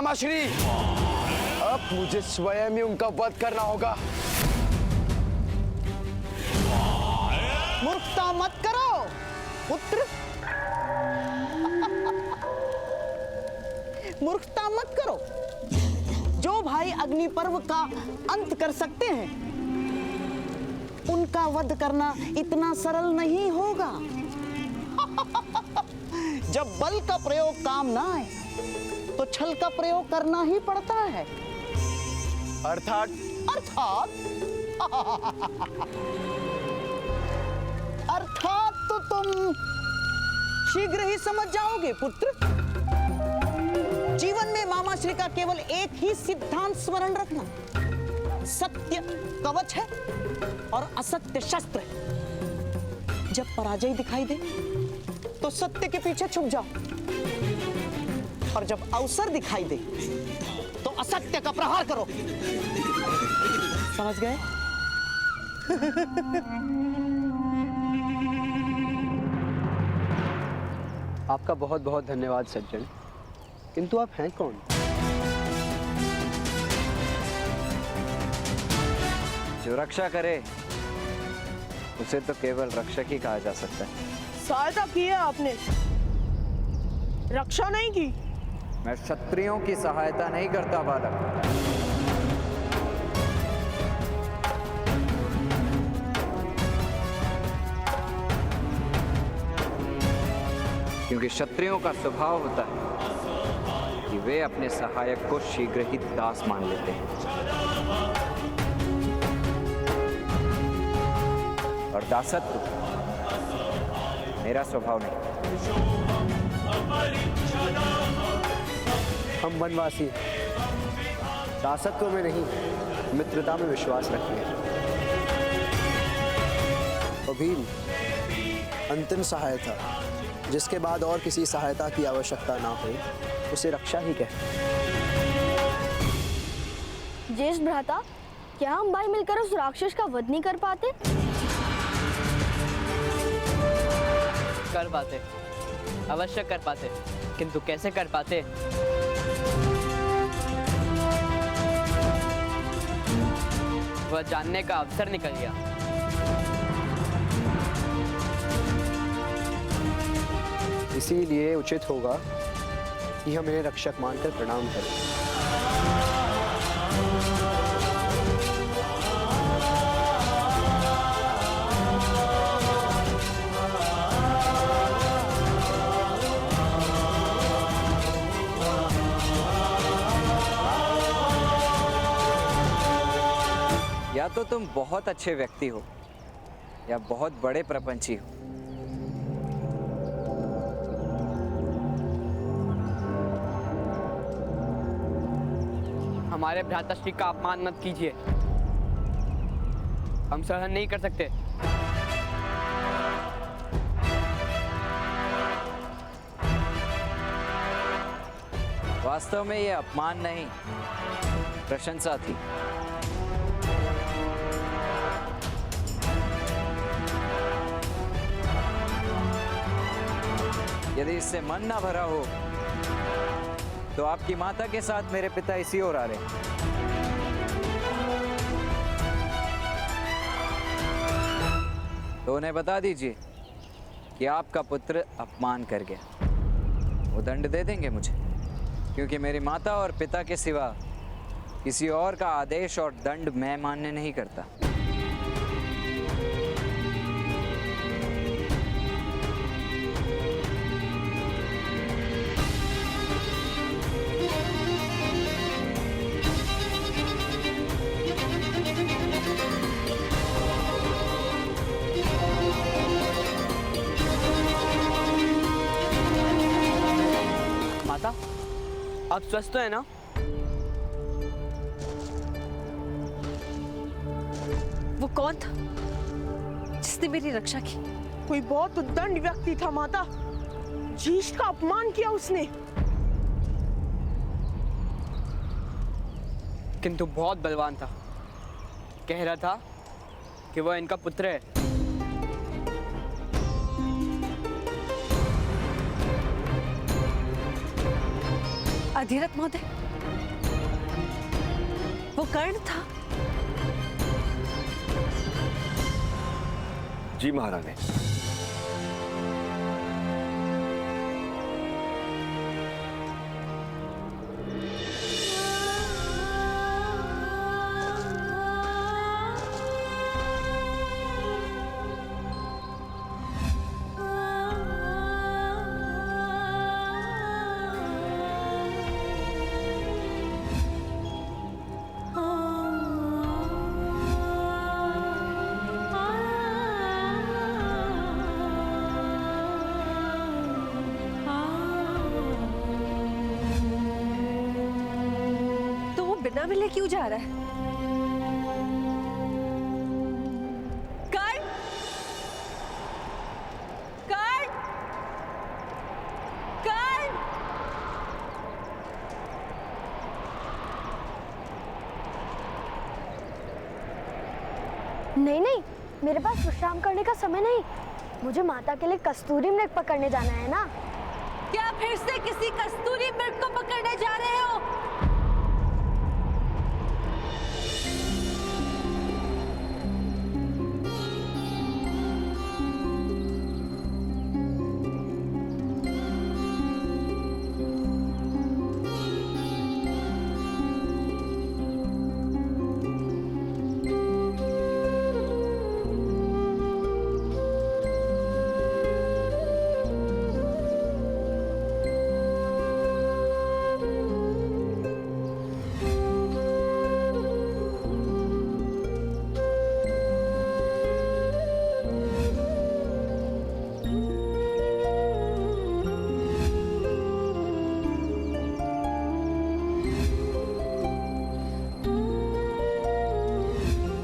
मामाश्री, अब मुझे स्वयं ही उनका वध करना होगा। मूर्खता मत करो पुत्र, मूर्खता मत करो। जो भाई अग्नि पर्व का अंत कर सकते हैं, उनका वध करना इतना सरल नहीं होगा। जब बल का प्रयोग काम ना आए, तो छल का प्रयोग करना ही पड़ता है। अर्थात अर्थात तो तुम शीघ्र ही समझ जाओगे पुत्र। जीवन में मामाश्री का केवल एक ही सिद्धांत स्मरण रखना, सत्य कवच है और असत्य शस्त्र है। जब पराजय दिखाई दे तो सत्य के पीछे छुप जाओ, और जब अवसर दिखाई दे तो असत्य का प्रहार करो। समझ गए? आपका बहुत बहुत धन्यवाद सज्जन, किंतु आप हैं कौन? जो रक्षा करे उसे तो केवल रक्षक ही कहा जा सकता है। सहायता की है आपने, रक्षा नहीं की। मैं क्षत्रियों की सहायता नहीं करता बालक। क्योंकि क्षत्रियों का स्वभाव होता है कि वे अपने सहायक को शीघ्र ही दास मान लेते हैं, और दासत्व मेरा स्वभाव नहीं। हम वनवासी दासत्व में नहीं, मित्रता में विश्वास रखते हैं। और भीम अंतिम सहायता, जिसके बाद और किसी सहायता की आवश्यकता ना हो, उसे रक्षा ही कहते हैं। ज्येष्ठ भ्राता, क्या हम भाई मिलकर उस राक्षस का वध नहीं कर पाते? कर पाते, अवश्य कर पाते, किंतु कैसे कर पाते? वह जानने का अवसर निकल गया। इसीलिए उचित होगा कि हम इन्हें रक्षक मानकर प्रणाम करें। या तो तुम बहुत अच्छे व्यक्ति हो या बहुत बड़े प्रपंची हो। हमारे भ्राताश्री का अपमान मत कीजिए, हम सहन नहीं कर सकते। वास्तव में यह अपमान नहीं, प्रशंसा थी। यदि इससे मन ना भरा हो तो आपकी माता के साथ मेरे पिता इसी ओर आ रहे हैं। तो उन्हें बता दीजिए कि आपका पुत्र अपमान कर गया। वो दंड दे देंगे मुझे, क्योंकि मेरी माता और पिता के सिवा किसी और का आदेश और दंड मैं मान्य नहीं करता। माता, आप स्वस्थ तो है ना? वो कौन था जिसने मेरी रक्षा की? कोई बहुत उद्दंड व्यक्ति था माता, ज्येष्ठ का अपमान किया उसने। किंतु बहुत बलवान था, कह रहा था कि वह इनका पुत्र है। अधिरथ महोदय, वो कर्ण था? जी महारानी। बिना मिले क्यों जा रहा है? कर्ण! कर्ण! कर्ण! नहीं नहीं, मेरे पास विश्राम करने का समय नहीं। मुझे माता के लिए कस्तूरी मृग पकड़ने जाना है ना। क्या फिर से किसी कस्तूरी मृग को पकड़ने जा रहे हो?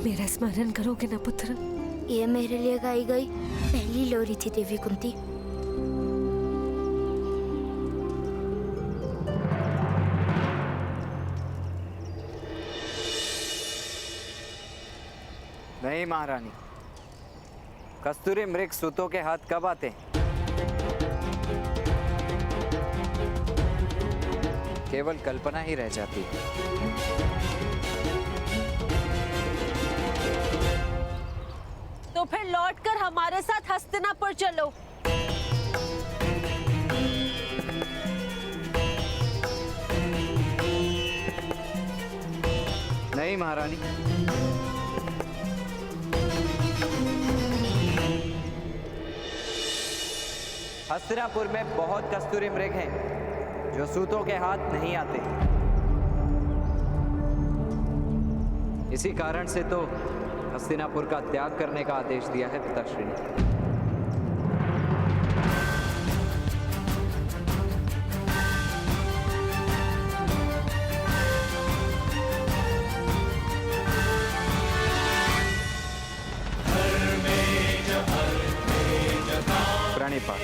मेरा स्मरण करोगे ना पुत्र? ये मेरे लिए गाई गई पहली लोरी थी देवी कुंती। नहीं महारानी, कस्तूरी मृग सूतों के हाथ कब आते हैं? केवल कल्पना ही रह जाती है। तो फिर लौटकर हमारे साथ हस्तिनापुर चलो। नहीं महारानी, हस्तिनापुर में बहुत कस्तूरी मृग हैं जो सूतों के हाथ नहीं आते। इसी कारण से तो हस्तिनापुर का त्याग करने का आदेश दिया है पिताश्री ने। प्रणिपात।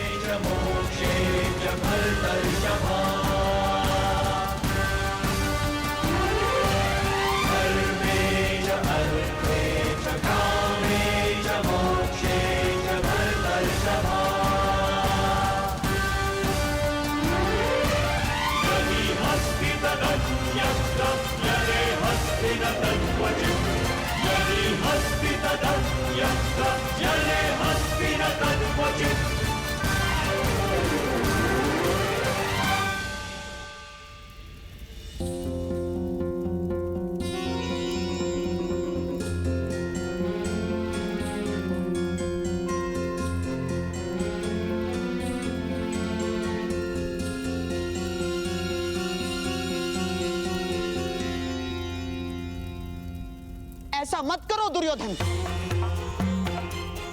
ऐसा मत करो दुर्योधन।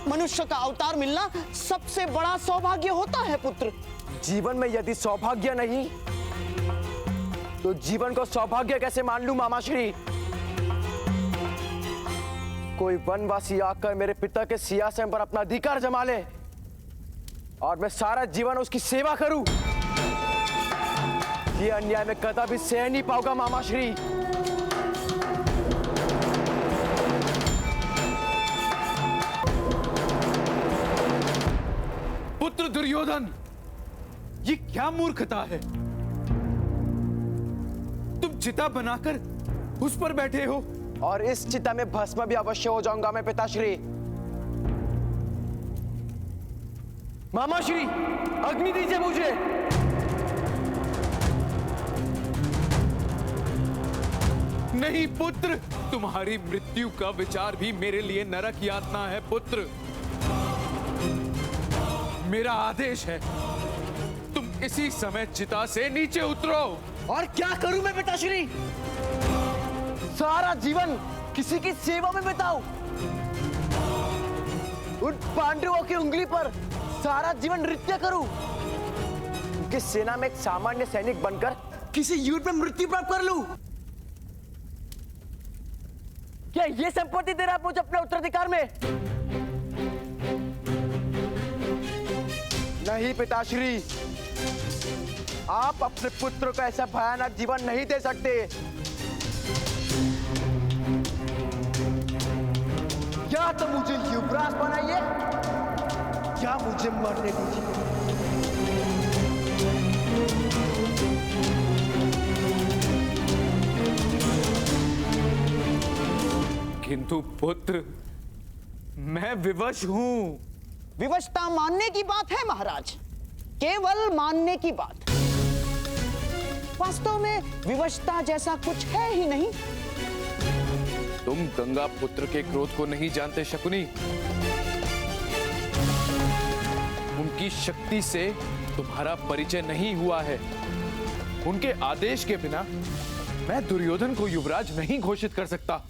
मनुष्य का अवतार मिलना सबसे बड़ा सौभाग्य होता है पुत्र। जीवन में यदि सौभाग्य नहीं तो जीवन को सौभाग्य कैसे मान लूं मामाश्री? कोई वनवासी आकर मेरे पिता के सिंहासन पर अपना अधिकार जमा ले और मैं सारा जीवन उसकी सेवा करूं, ये अन्याय मैं कदापि सह नहीं पाऊंगा मामाश्री। पुत्र दुर्योधन, ये क्या मूर्खता है? तुम चिता बनाकर उस पर बैठे हो। और इस चिता में भस्म भी अवश्य हो जाऊंगा मैं पिताश्री। मामाश्री, अग्नि दीजिए मुझे। नहीं पुत्र, तुम्हारी मृत्यु का विचार भी मेरे लिए नरक यातना है पुत्र। मेरा आदेश है, तुम इसी समय चिता से नीचे उतरो। और क्या करूं मैं पिताश्री? सारा जीवन किसी की सेवा में बिताऊं? उन पांडवों की उंगली पर सारा जीवन नृत्य करूं? उनकी सेना में एक सामान्य सैनिक बनकर किसी युद्ध में मृत्यु प्राप्त कर लूं? क्या ये संपत्ति दे रहा है मुझे अपने उत्तराधिकार में? नहीं पिताश्री, आप अपने पुत्र को ऐसा भयानक जीवन नहीं दे सकते। या तो मुझे युवराज बनाइए या मुझे मरने दीजिए। किंतु पुत्र, मैं विवश हूं। विवशता मानने की बात है महाराज, केवल मानने की बात। वास्तव में विवशता जैसा कुछ है ही नहीं। तुम गंगा पुत्र के क्रोध को नहीं जानते शकुनी। उनकी शक्ति से तुम्हारा परिचय नहीं हुआ है। उनके आदेश के बिना मैं दुर्योधन को युवराज नहीं घोषित कर सकता।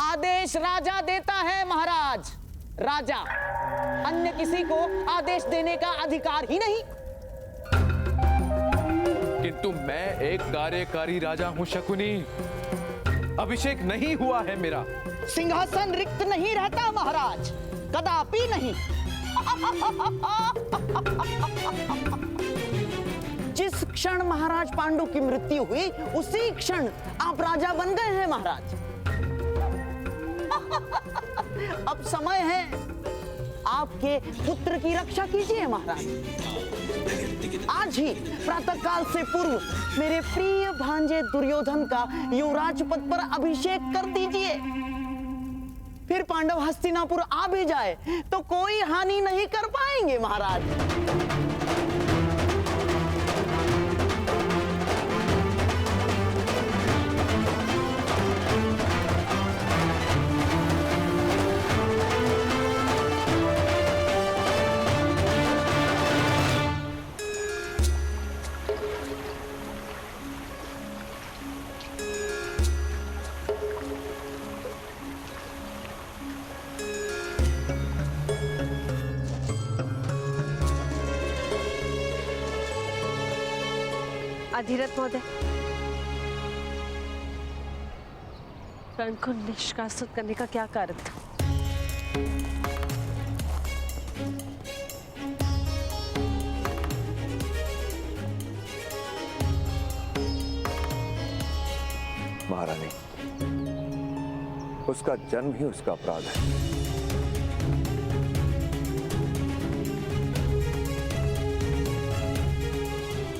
आदेश राजा देता है महाराज, राजा। अन्य किसी को आदेश देने का अधिकार ही नहीं। किंतु मैं एक कार्यकारी राजा हूं शकुनी। अभिषेक नहीं हुआ है मेरा। सिंहासन रिक्त नहीं रहता महाराज, कदापि नहीं। जिस क्षण महाराज पांडु की मृत्यु हुई, उसी क्षण आप राजा बन गए हैं महाराज। अब समय है, आपके पुत्र की रक्षा कीजिए महाराज। आज ही प्रातःकाल से पूर्व मेरे प्रिय भांजे दुर्योधन का युवराज पद पर अभिषेक कर दीजिए। फिर पांडव हस्तिनापुर आ भी जाए तो कोई हानि नहीं कर पाएंगे महाराज। अधिरथ महोदय, कर्ण को निष्कासित करने का क्या कारण था? महारानी, उसका जन्म ही उसका अपराध है।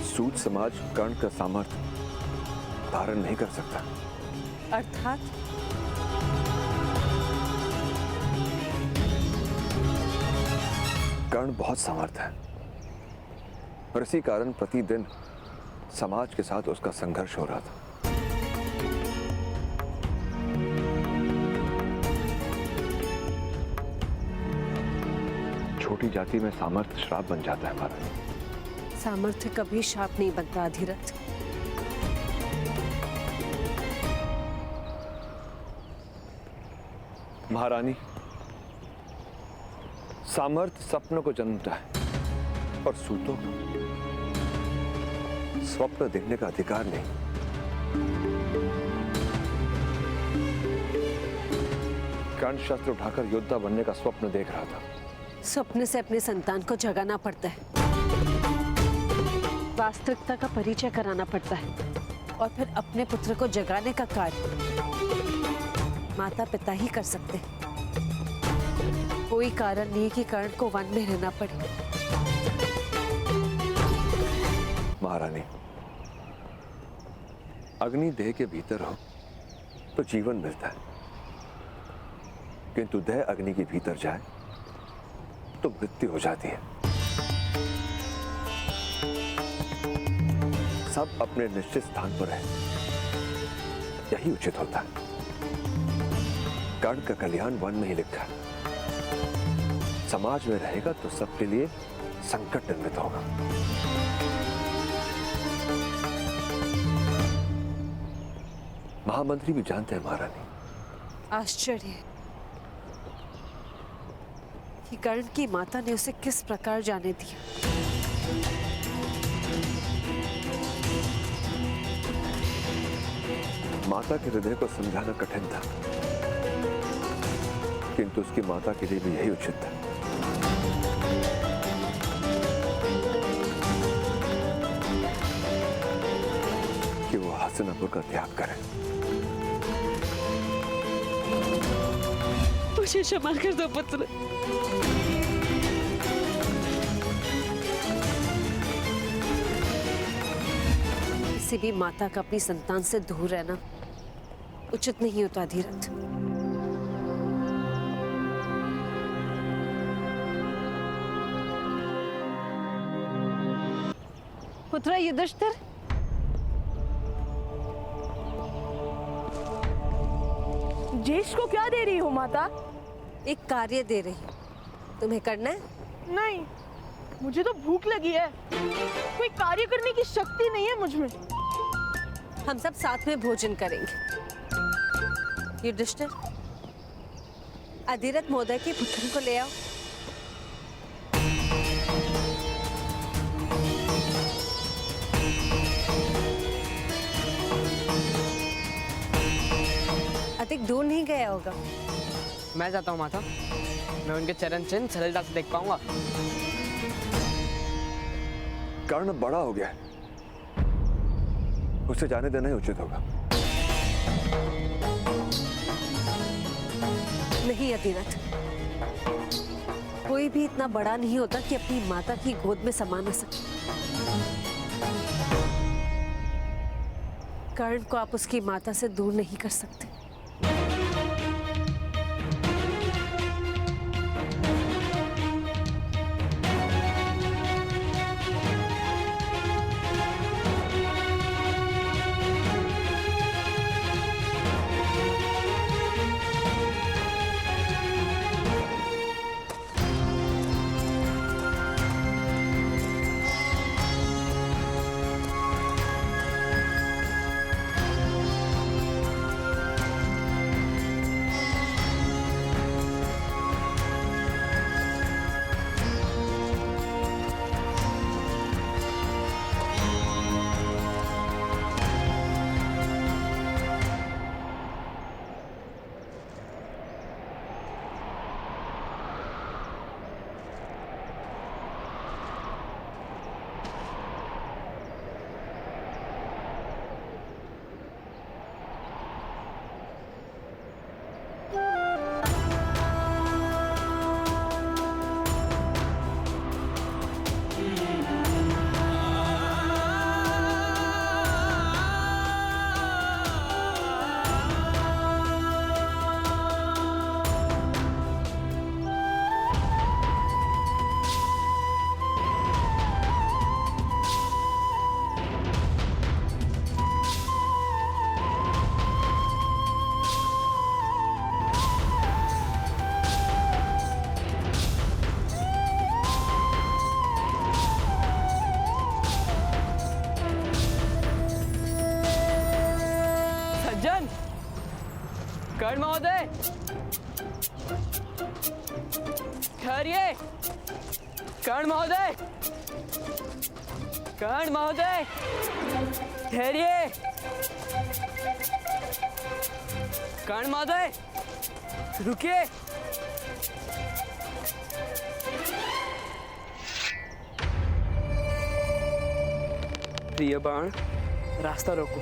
सूत समाज कर्ण का सामर्थ्य धारण नहीं कर सकता। अर्थात कर्ण बहुत सामर्थ्य है और इसी कारण प्रतिदिन समाज के साथ उसका संघर्ष हो रहा था। छोटी जाति में सामर्थ्य श्राप बन जाता है महारानी। सामर्थ्य कभी शाप नहीं बनता अधिरथ। महारानी, सामर्थ्य सपनों को जन्मता है और सूतों को स्वप्न देखने का अधिकार नहीं। कर्ण शस्त्र उठाकर योद्धा बनने का स्वप्न देख रहा था। स्वप्न से अपने संतान को जगाना पड़ता है, वास्तविकता का परिचय कराना पड़ता है और फिर अपने पुत्र को जगाने का कार्य माता पिता ही कर सकते हैं। कोई कारण नहीं कि कर्ण को वन में रहना पड़े। महारानी, अग्नि देह के भीतर हो तो जीवन मिलता है, किंतु देह अग्नि के भीतर जाए तो मृत्यु हो जाती है। सब अपने निश्चित स्थान पर है, यही उचित होता है। कर्ण का कल्याण वन में ही लिखा है। समाज में रहेगा तो सबके लिए संकट निर्मित होगा। महामंत्री भी जानते हैं महारानी। आश्चर्य है कि कर्ण की माता ने उसे किस प्रकार जाने दिया। माता के हृदय को समझाना कठिन था, किंतु उसकी माता के लिए भी यही उचित था। कि वो हस्तिनापुर का त्याग करें। मुझे क्षमा कर दो पुत्र। किसी भी माता का अपनी संतान से दूर रहना उचित नहीं होता धीरथ। पुत्र युधिष्ठिर, जेश को क्या दे रही हो माता? एक कार्य दे रही हूं, तुम्हें करना है? नहीं, मुझे तो भूख लगी है। कोई कार्य करने की शक्ति नहीं है मुझ में। हम सब साथ में भोजन करेंगे। युधिष्ठिर, अधिरथ महोदय की पुत्री को ले आओ। अधिक दूर नहीं गया होगा। मैं जाता हूँ माता, मैं उनके चरण चिन्ह सरलता से देख पाऊंगा। कर्ण बड़ा हो गया है, उसे जाने देना ही उचित होगा। नहीं अधिरथ, कोई भी इतना बड़ा नहीं होता कि अपनी माता की गोद में समा न सके। कर्ण को आप उसकी माता से दूर नहीं कर सकते। कर्ण महोदय, ठहरिए। कर्ण महोदय, कर्ण महोदय, ठहरिए। कर्ण महोदय, रुकिए। प्रिय बाण, रास्ता रोको।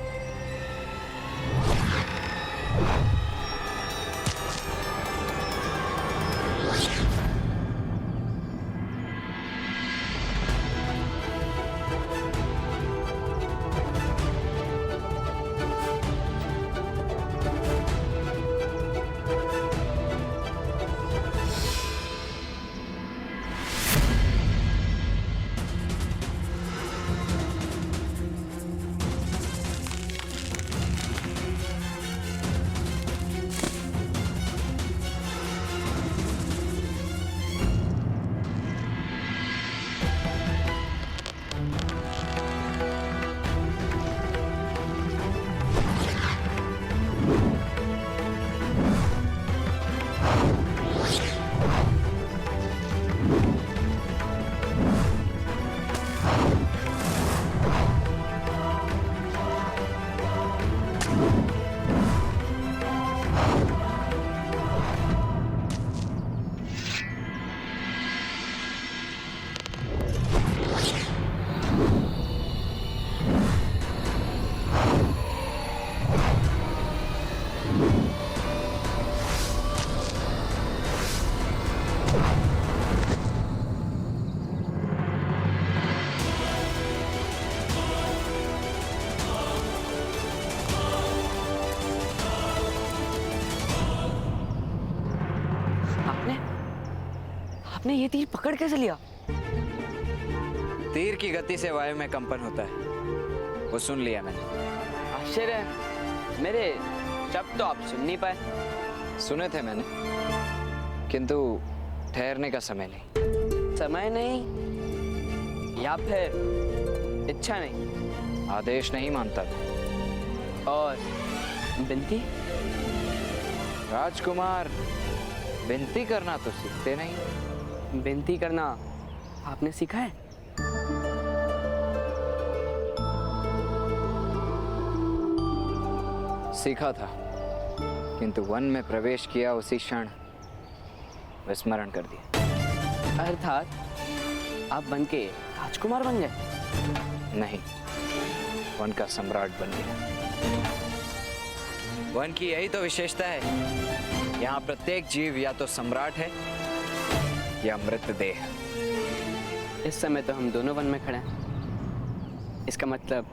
ये तीर पकड़ कैसे लिया? तीर की गति से वायु में कंपन होता है, वो सुन लिया मैंने। आश्चर्य है, मेरे शब्द तो आप सुन नहीं पाए। सुने थे मैंने, किंतु ठहरने का समय नहीं। समय नहीं या फिर इच्छा नहीं? आदेश नहीं मानता मैं। और विनती? राजकुमार, विनती करना तो सीखते नहीं। विनती करना आपने सीखा है? सीखा था, किंतु वन में प्रवेश किया उसी क्षण विस्मरण कर दिया। अर्थात आप वन के राजकुमार बन गए? नहीं, वन का सम्राट बन गया। वन की यही तो विशेषता है, यहाँ प्रत्येक जीव या तो सम्राट है या मृतदेह। इस समय तो हम दोनों वन में खड़े हैं। इसका मतलब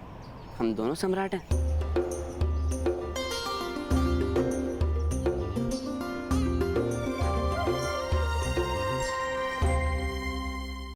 हम दोनों सम्राट हैं।